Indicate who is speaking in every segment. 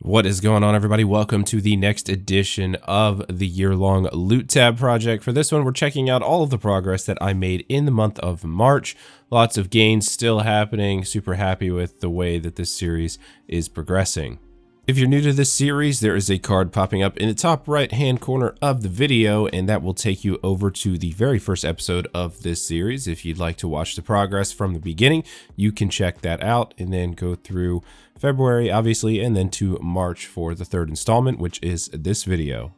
Speaker 1: What is going on, everybody? Welcome to the next edition of the year-long Loot Tab project. For this one, we're checking out all of the progress that I made in the month of March. Lots of gains still happening. Super happy with the way that this series is progressing. If you're new to this series, there is a card popping up in the top right-hand corner of the video, and that will take you over to the very first episode of this series. If you'd like to watch the progress from the beginning, you can check that out and then go through February, obviously, and then to March for the third installment, which is this video.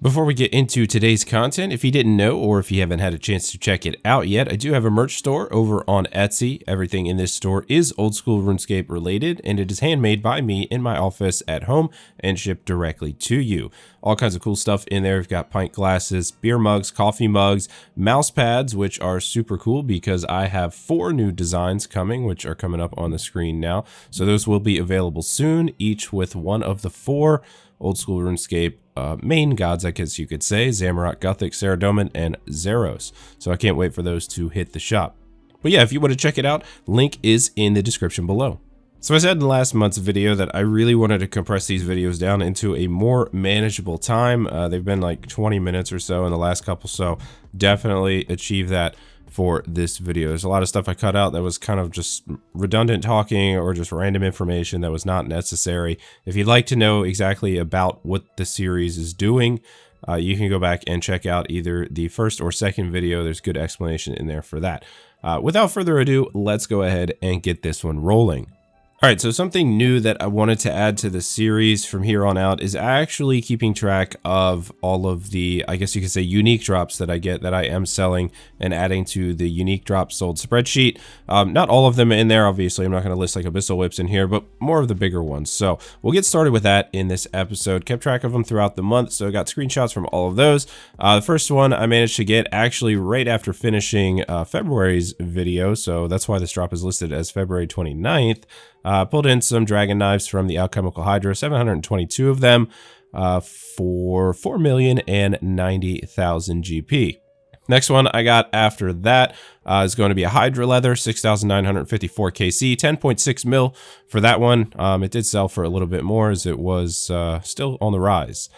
Speaker 1: Before we get into today's content, if you didn't know or if you haven't had a chance to check it out yet, I do have a merch store over on Etsy. Everything in this store is old school RuneScape related, and it is handmade by me in my office at home and shipped directly to you. All kinds of cool stuff in there. We've got pint glasses, beer mugs, coffee mugs, mouse pads, which are super cool because I have 4 new designs coming, which are coming up on the screen now. So those will be available soon, each with one of the 4 old school RuneScape main gods, I guess you could say: Zamorak, Gothic, Saradomin, and Zeros. So I can't wait for those to hit the shop. But yeah, if you want to check it out, link is in the description below. So I said in last month's video that I really wanted to compress these videos down into a more manageable time. They've been like 20 minutes or so in the last couple, so definitely achieve that for this video. There's a lot of stuff I cut out that was kind of just redundant talking or just random information that was not necessary. If you'd like to know exactly about what the series is doing, you can go back and check out either the first or second video. There's good explanation in there for that. Without further ado, let's go ahead and get this one rolling. All right, so something new that I wanted to add to the series from here on out is actually keeping track of all of the, I guess you could say, unique drops that I get that I am selling and adding to the unique drops sold spreadsheet. Not all of them in there, obviously. I'm not going to list like Abyssal Whips in here, but more of the bigger ones. So we'll get started with that in this episode. Kept track of them throughout the month, so I got screenshots from all of those. The first one I managed to get actually right after finishing February's video, so that's why this drop is listed as February 29th. Pulled in some dragon knives from the Alchemical Hydra, 722 of them, for 4,090,000 GP. Next one I got after that is going to be a Hydra Leather, 6,954 KC, 10.6 mil for that one. It did sell for a little bit more as it was still on the rise.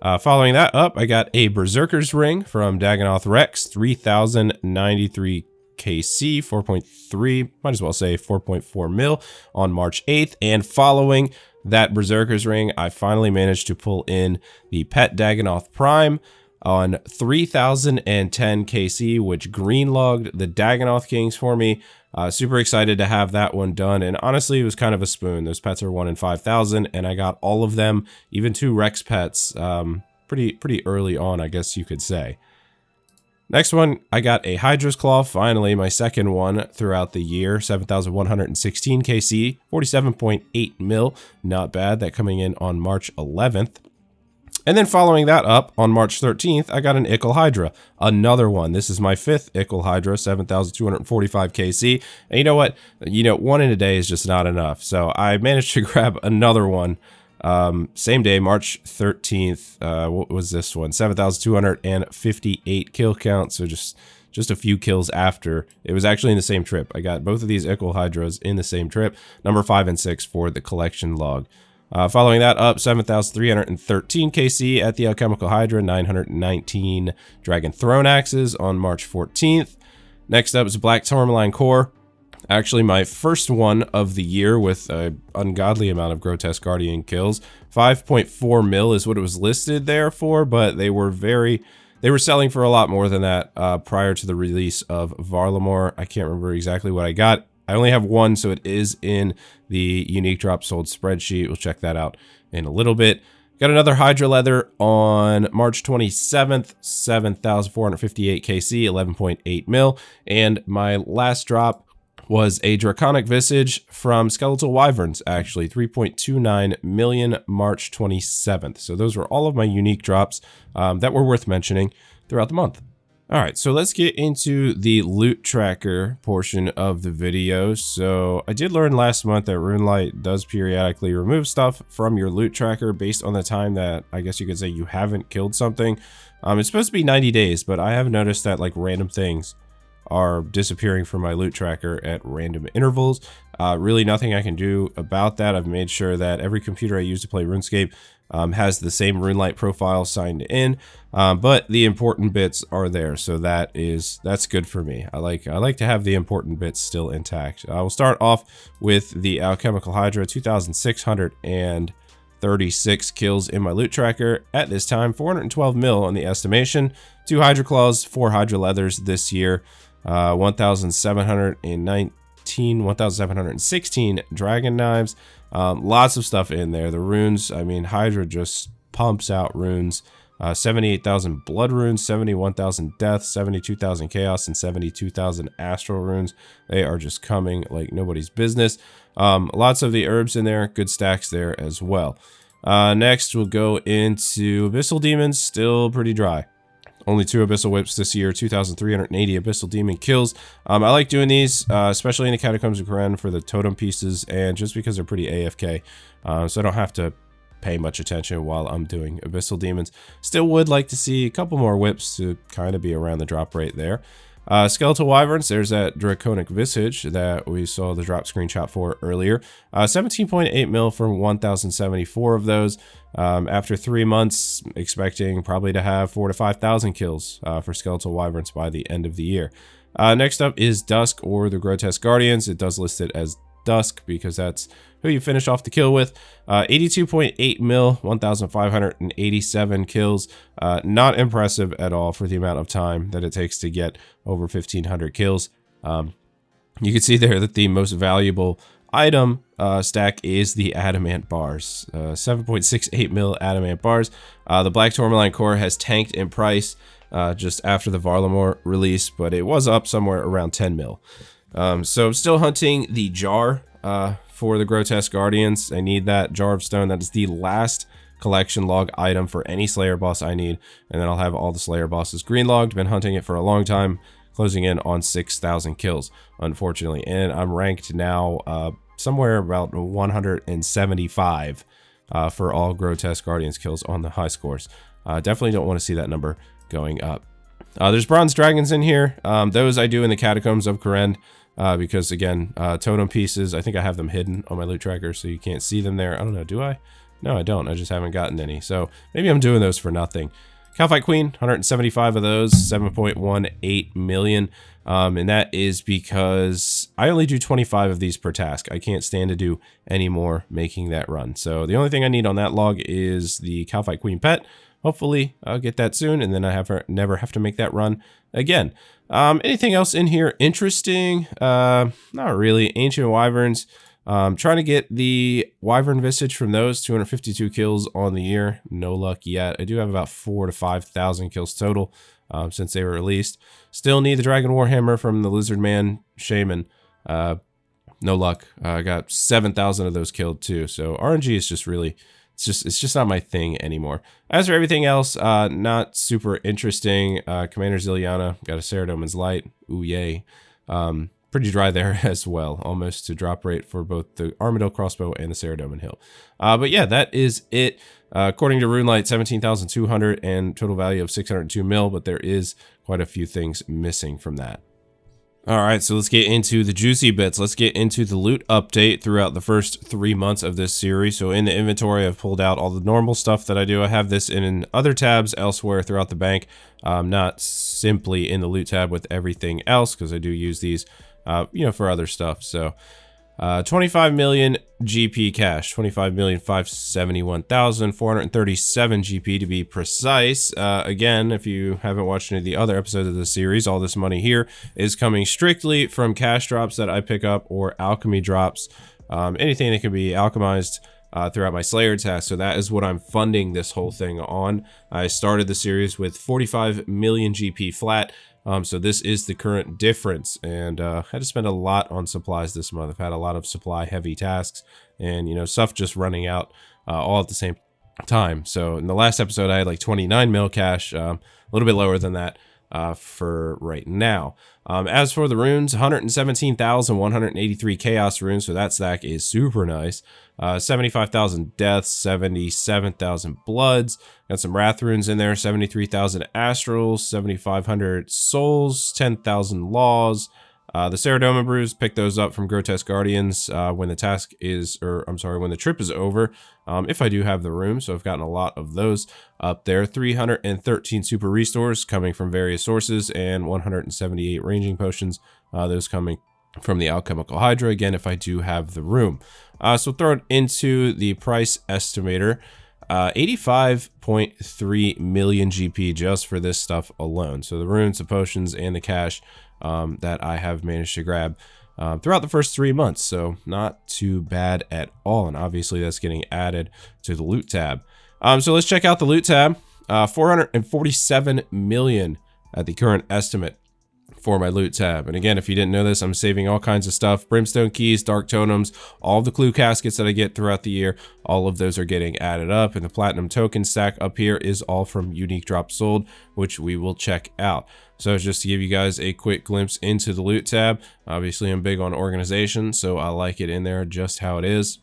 Speaker 1: Following that up, I got a Berserker's Ring from Dagonoth Rex, 3,093 KC, 4.3, might as well say 4.4 mil on March 8th. And following that Berserker's Ring, I finally managed to pull in the Pet Dagonoth Prime on 3,010 KC, which green logged the Dagonoth Kings for me. Super excited to have that one done, and honestly, it was kind of a spoon. Those pets are 1 in 5,000, and I got all of them, even 2 Rex pets, pretty early on, I guess you could say. Next one, I got a Hydra's Claw, finally, my second one throughout the year, 7,116 KC, 47.8 mil, not bad, that coming in on March 11th. And then following that up, on March 13th, I got an Ickle Hydra, another one. This is my 5th Ickle Hydra, 7,245 KC, and you know what? One in a day is just not enough, so I managed to grab another one. Same day, March 13th, what was this one? 7,258 kill count, so just a few kills after. It was actually in the same trip. I got both of these Ickle Hydras in the same trip, number 5 and 6 for the collection log. Following that up, 7,313 KC at the Alchemical Hydra, 919 Dragon Throne Axes on March 14th. Next up is Black Tourmaline Core. Actually, my first one of the year with an ungodly amount of Grotesque Guardian kills. 5.4 mil is what it was listed there for, but they were selling for a lot more than that prior to the release of Varlamore. I can't remember exactly what I got. I only have one, so it is in the unique drop sold spreadsheet. We'll check that out in a little bit. Got another Hydra Leather on March 27th, 7,458 KC, 11.8 mil. And my last drop was a Draconic Visage from Skeletal Wyverns, actually, 3.29 million March 27th. So those were all of my unique drops that were worth mentioning throughout the month. All right, so let's get into the loot tracker portion of the video. So I did learn last month that RuneLite does periodically remove stuff from your loot tracker based on the time that I guess you could say you haven't killed something. It's supposed to be 90 days, but I have noticed that like random things are disappearing from my loot tracker at random intervals. Really nothing I can do about that. I've made sure that every computer I use to play RuneScape has the same RuneLite profile signed in, but the important bits are there, so that's good for me. I like to have the important bits still intact. I will start off with the Alchemical Hydra, 2,636 kills in my loot tracker at this time, 412 mil on the estimation, 2 Hydra Claws, 4 Hydra Leathers this year, 1,716 Dragon Knives. Lots of stuff in there. The runes, I mean, Hydra just pumps out runes. 78,000 blood runes, 71,000 death, 72,000 chaos, and 72,000 astral runes. They are just coming like nobody's business. Lots of the herbs in there, good stacks there as well. Next, we'll go into Abyssal Demons, still pretty dry. Only 2 Abyssal Whips this year, 2,380 Abyssal Demon kills. I like doing these, especially in the Catacombs of Koren for the totem pieces, and just because they're pretty AFK, so I don't have to pay much attention while I'm doing Abyssal Demons. Still would like to see a couple more whips to kind of be around the drop rate there. Skeletal Wyverns, there's that Draconic Visage that we saw the drop screenshot for earlier. 17.8 mil for 1,074 of those. After 3 months, expecting probably to have 4,000 to 5,000 kills for Skeletal Wyverns by the end of the year. Next up is Dusk or the Grotesque Guardians. It does list it as Dusk because that's who you finish off the kill with. 82.8 mil, 1,587 kills. Not impressive at all for the amount of time that it takes to get over 1,500 kills. You can see there that the most valuable item stack is the Adamant Bars. 7.68 mil Adamant Bars. The Black Tourmaline Core has tanked in price just after the Varlamore release, but it was up somewhere around 10 mil. So I'm still hunting the jar for the Grotesque Guardians. I need that Jar of Stone. That is the last collection log item for any Slayer boss I need, and then I'll have all the Slayer bosses green logged. Been hunting it for a long time, closing in on 6,000 kills, unfortunately, and I'm ranked now somewhere about 175 for all Grotesque Guardians kills on the high scores. Definitely don't want to see that number going up. There's Bronze Dragons in here. Those I do in the Catacombs of Koren. Because again, totem pieces, I think I have them hidden on my loot tracker so you can't see them there. I don't know, do I? No, I don't. I just haven't gotten any. So maybe I'm doing those for nothing. Calphite Queen, 175 of those, 7.18 million. And that is because I only do 25 of these per task. I can't stand to do any more making that run. So the only thing I need on that log is the Calphite Queen pet. Hopefully I'll get that soon, and then I never have to make that run again. Anything else in here interesting? Not really. Ancient Wyverns. Trying to get the Wyvern Visage from those. 252 kills on the year. No luck yet. I do have about 4,000 to 5,000 kills total since they were released. Still need the Dragon Warhammer from the Lizard Man Shaman. No luck. I got 7,000 of those killed too. So RNG is just really... It's just not my thing anymore. As for everything else, not super interesting. Commander Ziliana got a Saradomin's Light. Ooh, yay. Pretty dry there as well, almost to drop rate for both the Armadillo Crossbow and the Saradomin Hill. But yeah, that is it. According to RuneLite, 17,200 and total value of 602 mil, but there is quite a few things missing from that. All right, so let's get into the juicy bits. Let's get into the loot update throughout the first 3 months of this series. So in the inventory, I've pulled out all the normal stuff that I do. I have this in other tabs elsewhere throughout the bank, not simply in the loot tab with everything else, because I do use these, for other stuff. So 25 million GP cash, 25,571,437 GP to be precise. Again, if you haven't watched any of the other episodes of this series, all this money here is coming strictly from cash drops that I pick up or alchemy drops, anything that can be alchemized throughout my Slayer task. So that is what I'm funding this whole thing on. I started the series with 45 million GP flat. So this is the current difference, and had to spend a lot on supplies this month. I've had a lot of supply heavy tasks and, stuff just running out all at the same time. So in the last episode, I had like 29 mil cash, a little bit lower than that for right now. As for the runes, 117,183 chaos runes, so that stack is super nice. 75,000 deaths, 77,000 bloods. Got some wrath runes in there, 73,000 astrals, 7,500 souls, 10,000 laws. The Ceradoma brews, pick those up from Grotesque Guardians when the task is, or I'm sorry, when the trip is over. If I do have the room, so I've gotten a lot of those up there. 313 super restores coming from various sources, and 178 ranging potions, those coming from the Alchemical Hydra, again, if I do have the room. So throw it into the price estimator. 85.3 million GP just for this stuff alone. So the runes, the potions, and the cash that I have managed to grab throughout the first 3 months. So not too bad at all. And obviously that's getting added to the loot tab. So let's check out the loot tab. 447 million at the current estimate for my loot tab. And again, if you didn't know this, I'm saving all kinds of stuff: brimstone keys, dark totems, all the clue caskets that I get throughout the year. All of those are getting added up, and the platinum token stack up here is all from unique drops sold, which we will check out. So just to give you guys a quick glimpse into the loot tab, obviously I'm big on organization, so I like it in there just how it is.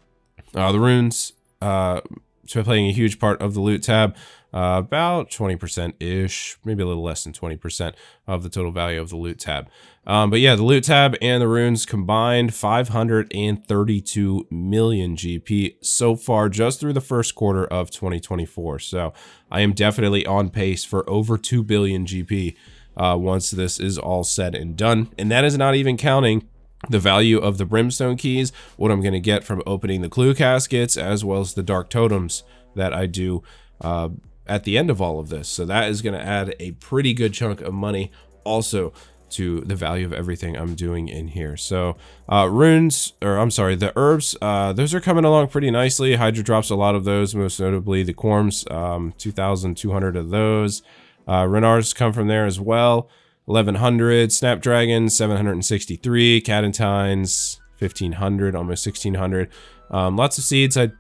Speaker 1: The runes playing a huge part of the loot tab. About 20%-ish, maybe a little less than 20% of the total value of the loot tab. But yeah, the loot tab and the runes combined 532 million GP so far just through the first quarter of 2024. So I am definitely on pace for over 2 billion GP once this is all said and done. And that is not even counting the value of the brimstone keys, what I'm going to get from opening the clue caskets, as well as the dark totems that I do at the end of all of this. So that is going to add a pretty good chunk of money also to the value of everything I'm doing in here. So runes, or I'm sorry, the herbs, those are coming along pretty nicely. Hydra drops a lot of those, most notably the Corms, 2,200 of those. Renars come from there as well. 1,100, Snapdragon, 763, Catentines, 1,500, almost 1,600. Lots of seeds. I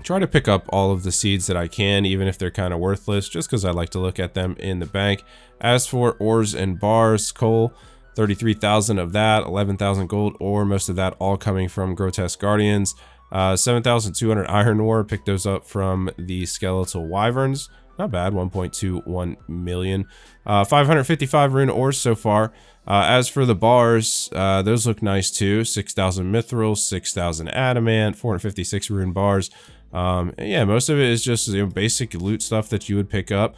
Speaker 1: try to pick up all of the seeds that I can, even if they're kind of worthless, just because I like to look at them in the bank. As for ores and bars, coal, 33,000 of that, 11,000 gold ore, most of that all coming from Grotesque Guardians. 7,200 iron ore, picked those up from the Skeletal Wyverns. Not bad, 1.21 million. 555 rune ores so far. As for the bars, those look nice too. 6,000 mithril, 6,000 adamant, 456 rune bars. Yeah, most of it is just basic loot stuff that you would pick up.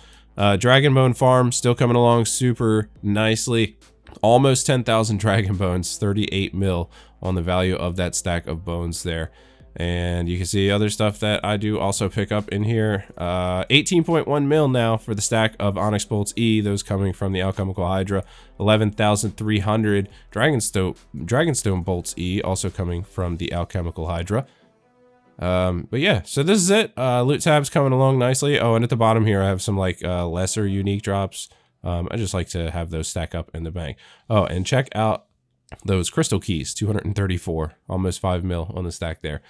Speaker 1: Dragon Bone Farm still coming along super nicely. Almost 10,000 Dragon Bones, 38 mil on the value of that stack of bones there. And you can see other stuff that I do also pick up in here. 18.1 mil now for the stack of Onyx Bolts E, those coming from the Alchemical Hydra. 11,300 Dragonstone Bolts E, also coming from the Alchemical Hydra. But yeah, so this is it. Loot tab's coming along nicely. Oh, and at the bottom here, I have some like lesser unique drops. I just like to have those stack up in the bank. Oh, and check out those crystal keys, 234, almost 5 mil on the stack there.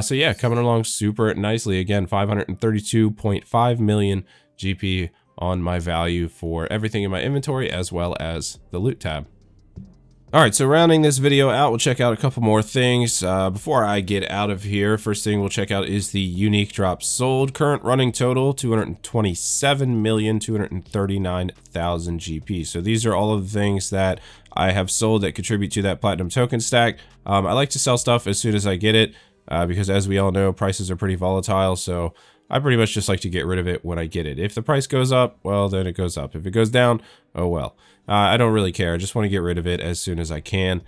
Speaker 1: So yeah, coming along super nicely. Again, 532.5 million GP on my value for everything in my inventory, as well as the loot tab. All right, so rounding this video out, we'll check out a couple more things. Before I get out of here, first thing we'll check out is the unique drops sold. Current running total, 227,239,000 GP. So these are all of the things that I have sold that contribute to that platinum token stack. I like to sell stuff as soon as I get it, because as we all know, prices are pretty volatile. So I pretty much just like to get rid of it when I get it. If the price goes up, well, then it goes up. If it goes down, oh well. I don't really care. I just want to get rid of it as soon as I can,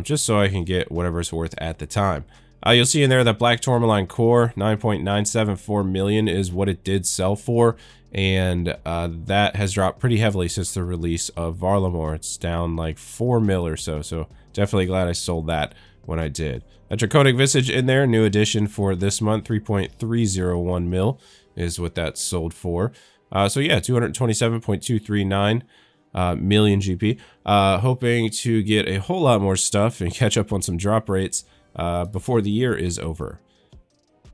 Speaker 1: just so I can get whatever it's worth at the time. You'll see in there that Black Tourmaline Core, 9.974 million is what it did sell for, and that has dropped pretty heavily since the release of Varlamore. It's down like 4 mil or so, so definitely glad I sold that when I did. A Draconic Visage in there, new addition for this month, 3.301 mil is what that sold for. So yeah, 227.239 million GP. Hoping to get a whole lot more stuff and catch up on some drop rates before the year is over.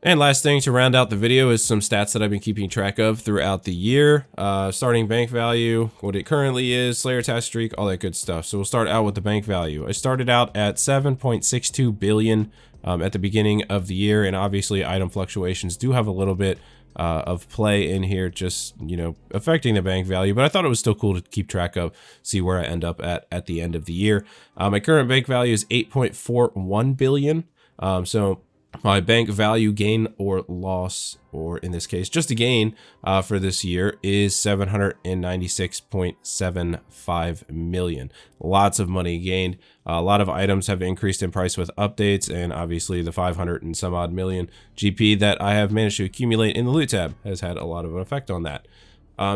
Speaker 1: And last thing to round out the video is some stats that I've been keeping track of throughout the year. Starting bank value, what it currently is, Slayer task streak, all that good stuff. So we'll start out with the bank value. I started out at 7.62 billion at the beginning of the year, and obviously item fluctuations do have a little bit of play in here, just, you know, affecting the bank value, but I thought it was still cool to keep track of, see where I end up at the end of the year. My current bank value is 8.41 billion. So my bank value gain or loss, or in this case, just a gain for this year is 796.75 million. Lots of money gained. A lot of items have increased in price with updates, and obviously the 500 and some odd million GP that I have managed to accumulate in the loot tab has had a lot of an effect on that.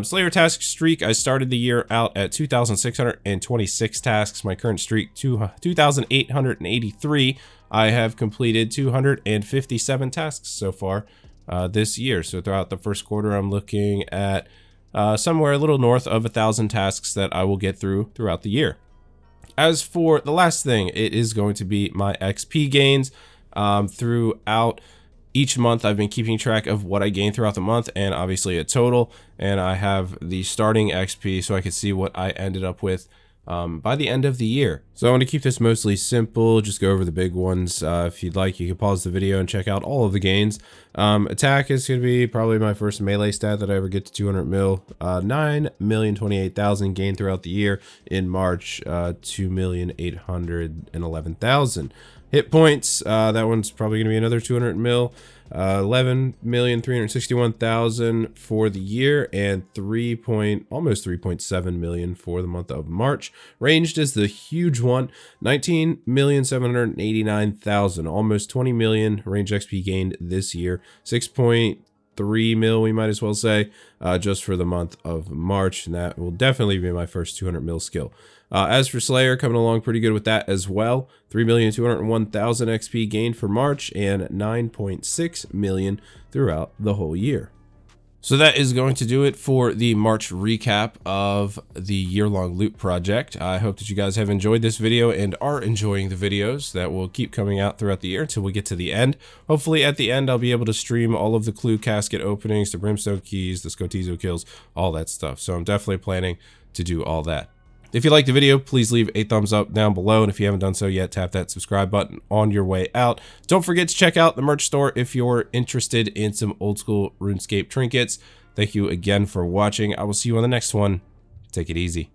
Speaker 1: Slayer task streak, I started the year out at 2,626 tasks. My current streak, 2,883. I have completed 257 tasks so far this year. So throughout the first quarter, I'm looking at somewhere a little north of 1,000 tasks that I will get throughout the year. As for the last thing, it is going to be my XP gains throughout each month. I've been keeping track of what I gain throughout the month, and obviously a total, and I have the starting XP so I can see what I ended up with by the end of the year. So I want to keep this mostly simple, just go over the big ones. If you'd like, you can pause the video and check out all of the gains. Attack is going to be probably my first melee stat that I ever get to 200 mil. 9,028,000 gained throughout the year. In March, 2,811,000. Hit points, that one's probably going to be another 200 mil. 11,361,000 for the year, and almost 3.7 million for the month of March. Ranged is the huge one, 19,789,000, almost 20 million range XP gained this year. 6.3 mil, we might as well say, just for the month of March, and that will definitely be my first 200 mil skill. As for Slayer, coming along pretty good with that as well. 3,201,000 XP gained for March, and 9.6 million throughout the whole year. So that is going to do it for the March recap of the year-long loot project. I hope that you guys have enjoyed this video and are enjoying the videos that will keep coming out throughout the year until we get to the end. Hopefully at the end I'll be able to stream all of the clue casket openings, the brimstone keys, the Scotizo kills, all that stuff. So I'm definitely planning to do all that. If you liked the video, please leave a thumbs up down below, and if you haven't done so yet, tap that subscribe button on your way out. Don't forget to check out the merch store if you're interested in some old school RuneScape trinkets. Thank you again for watching. I will see you on the next one. Take it easy.